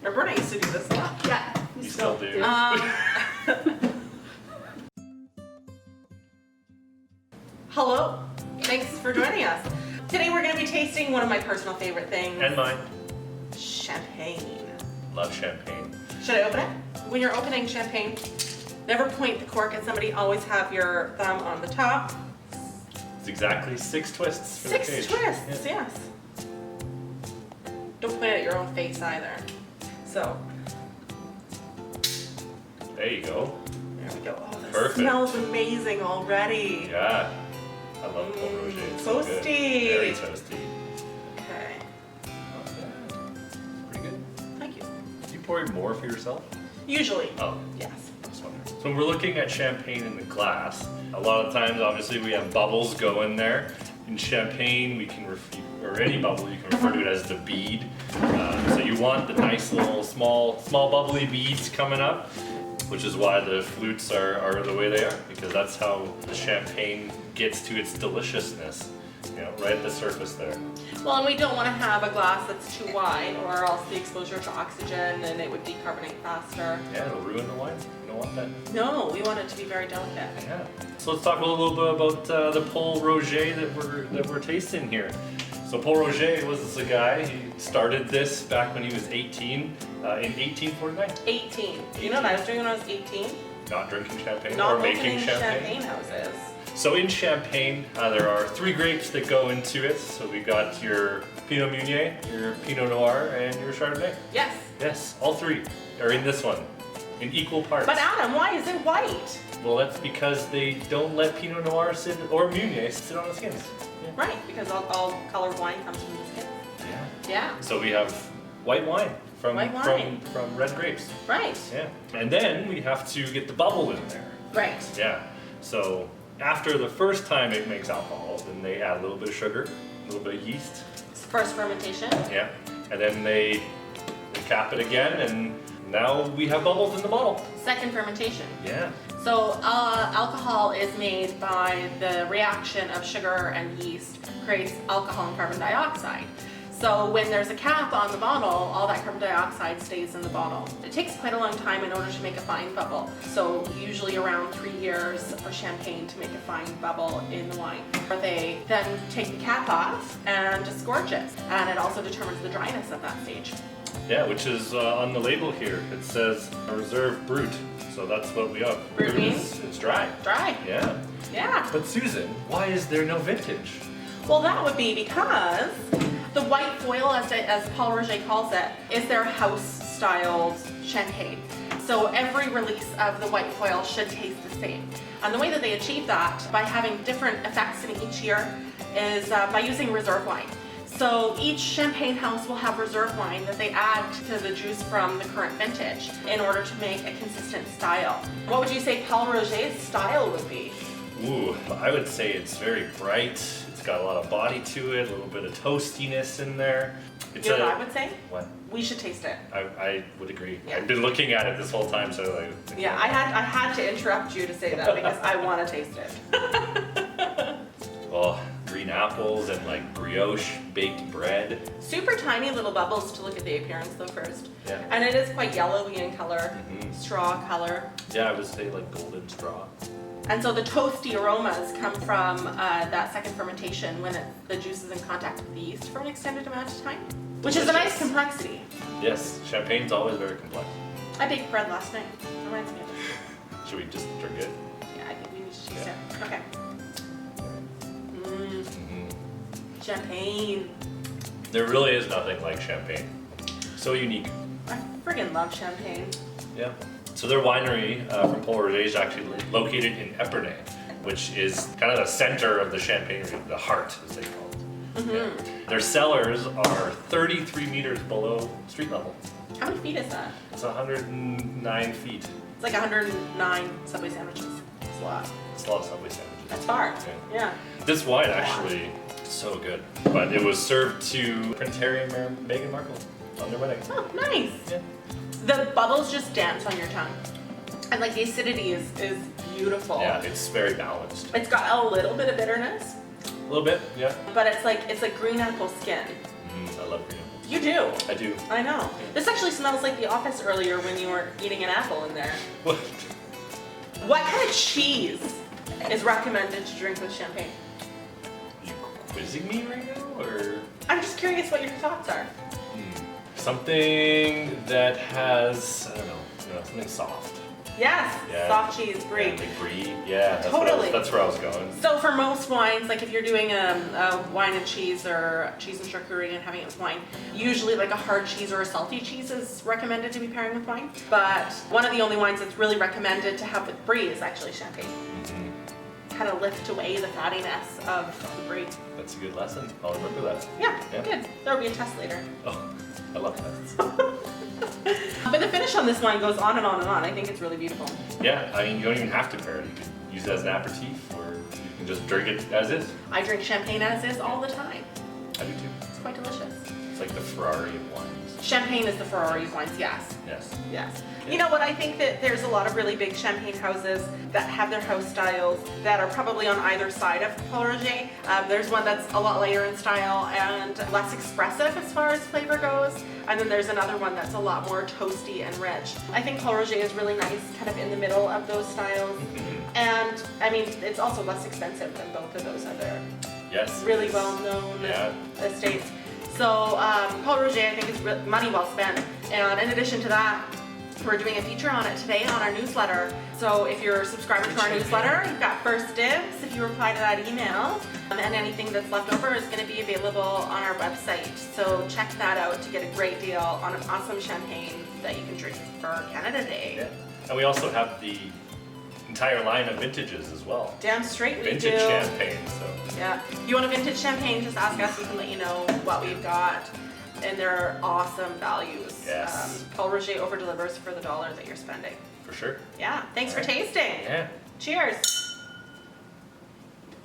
Roberta used to do this a lot. Yeah. You still do. Hello. Thanks for joining us. Today we're going to be tasting one of my personal favorite things. And mine. Champagne. Love champagne. Should I open it? When you're opening champagne, never point the cork at somebody. Always have your thumb on the top. It's exactly 6 twists for the Six cage. twists, Yeah. yes. Don't point at your own face either. So, There you go. there we go. Oh, this Perfect. smells amazing already. Yeah. I love Pol Roger. It's so good. Toasty. Very toasty. Okay, Pretty good. thank you. Do you pour more for yourself? Usually, Oh, yes. just wondering. So when we're looking at champagne in the glass, a lot of times obviously we have bubbles go in there. In champagne, we can or any bubble, you can refer to it as the bead. So you want the nice little small bubbly beads coming up, which is why the flutes are the way they are, because that's how the champagne gets to its deliciousness, you know, right at the surface there. Well, and we don't want to have a glass that's too wide, or else the exposure to oxygen and it would decarbonate faster. Yeah, it'll ruin the wine. You don't want that. No, we want it to be very delicate. Yeah. So let's talk a little bit about the Pol Roger that we're tasting here. So Pol Roger was a guy. He started this back when he was 18 in 1849. 18. You know what I was doing when I was 18? Not drinking champagne Not or making opening champagne. houses. So in champagne, there are 3 grapes that go into it. So we got your Pinot Meunier, your Pinot Noir, and your Chardonnay. Yes. Yes, all 3 are in this one, in equal parts. But Adam, why is it white? Well, that's because they don't let Pinot Noir or Meunier sit on the skins. Yeah. Right, because all color of wine comes from the skin. Yeah. Yeah. So we have white wine from White wine. from red grapes. Right. Yeah. And then we have to get the bubble in there. Right. Yeah. So after the first time it makes alcohol, then they add a little bit of sugar, a little bit of yeast. First fermentation. Yeah. And then they cap it again, and now we have bubbles in the bottle. Second fermentation. Yeah. So alcohol is made by the reaction of sugar and yeast creates alcohol and carbon dioxide. So when there's a cap on the bottle, all that carbon dioxide stays in the bottle. It takes quite a long time in order to make a fine bubble. So usually around 3 years for champagne to make a fine bubble in the wine. They then take the cap off and disgorge it. And it also determines the dryness at that stage. Yeah, which is on the label here. It says Reserve Brut. So that's what we have. Brut means? It's dry. Dry. Yeah. Yeah. But Susan, why is there no vintage? Well, that would be because the white foil, as Pol Roger calls it, is their house-styled champagne. So every release of the white foil should taste the same. And the way that they achieve that by having different effects in each year is by using reserve wine. So each champagne house will have reserve wine that they add to the juice from the current vintage in order to make a consistent style. What would you say Pol Roger's style would be? Ooh, I would say it's very bright. It's got a lot of body to it, a little bit of toastiness in there. It's You know what I would say? What? We should taste it. I would agree. Yeah. I've been looking at it this whole time, so like. Yeah, I had to interrupt you to say that because I want to taste it. Oh, green apples and like brioche baked bread. Super tiny little bubbles to look at the appearance though first. Yeah. And it is quite yellowy in color, straw color. Yeah, I would say like golden straw. And so the toasty aromas come from that second fermentation when the juice is in contact with the yeast for an extended amount of time. Which is a nice Delicious. complexity. Yes, champagne's always very complex. I baked bread last night. Reminds me of it. Should we just drink it? Yeah, I think we need to taste Yeah. it. Okay. Champagne. There really is nothing like champagne. So unique. I friggin' love champagne. Yeah. So their winery from Pol Roger is actually located in Epernay, which is kind of the center of the champagne region, the heart, as they call it. Yeah. Their cellars are 33 meters below street level. How many feet is that? It's 109 feet. It's like 109 Subway sandwiches. It's a lot. It's a lot of Subway sandwiches. That's far. Yeah. This wine actually is so good, but it was served to Prince Harry and Meghan Markle on their wedding. Oh, nice. Yeah. The bubbles just dance on your tongue. And like the acidity is beautiful. Yeah, it's very balanced. It's got a little bit of bitterness, A little bit, yeah. but it's like green apple skin. I love green apple. You do. I do. I know. This actually smells like the office earlier when you were eating an apple in there. What? What kind of cheese is recommended to drink with champagne? You quizzing me right now, or I'm just curious what your thoughts are. something that has, I don't know, something soft. Yes, Yeah. soft cheese, brie. Yeah, like brie. Yeah, that's Totally. That's where I was going. So for most wines, like if you're doing a wine and cheese or cheese and charcuterie and having it with wine, usually like a hard cheese or a salty cheese is recommended to be pairing with wine. But one of the only wines that's really recommended to have with brie is actually champagne. Kind of lift away the fattiness of the brie. That's a good lesson. I'll remember that. Yeah, Yeah. good. There'll be a test later. Oh, I love that. But the finish on this wine goes on and on and on. I think it's really beautiful. Yeah, I mean, you don't even have to pair it. You could use it as an aperitif, or you can just drink it as is. I drink champagne as is all the time. I do too. It's quite delicious. It's like the Ferrari of wines. Champagne is the Ferrari of wines, yes. Yes. Yes. You know what, I think that there's a lot of really big champagne houses that have their house styles that are probably on either side of Pol Roger. There's one that's a lot lighter in style and less expressive as far as flavor goes. And then there's another one that's a lot more toasty and rich. I think Pol Roger is really nice, kind of in the middle of those styles. And I mean, it's also less expensive than both of those other Yes. really it's- well-known Yeah. estates. So Pol Roger, I think, is money well spent. And in addition to that, we're doing a feature on it today on our newsletter. So if you're subscribing to our newsletter, you've got first dibs if you reply to that email. And anything that's left over is going to be available on our website. So check that out to get a great deal on an awesome champagne that you can drink for Canada Day. Yeah. And we also have the entire line of vintages as well. Damn straight we Vintage do. champagne, so. Yeah. If you want a vintage champagne, just ask us. We can let you know what we've got. And they're awesome values. Yes. Pol Roger over delivers for the dollar that you're spending. For sure. Yeah. Thanks for All right. tasting. Yeah. Cheers.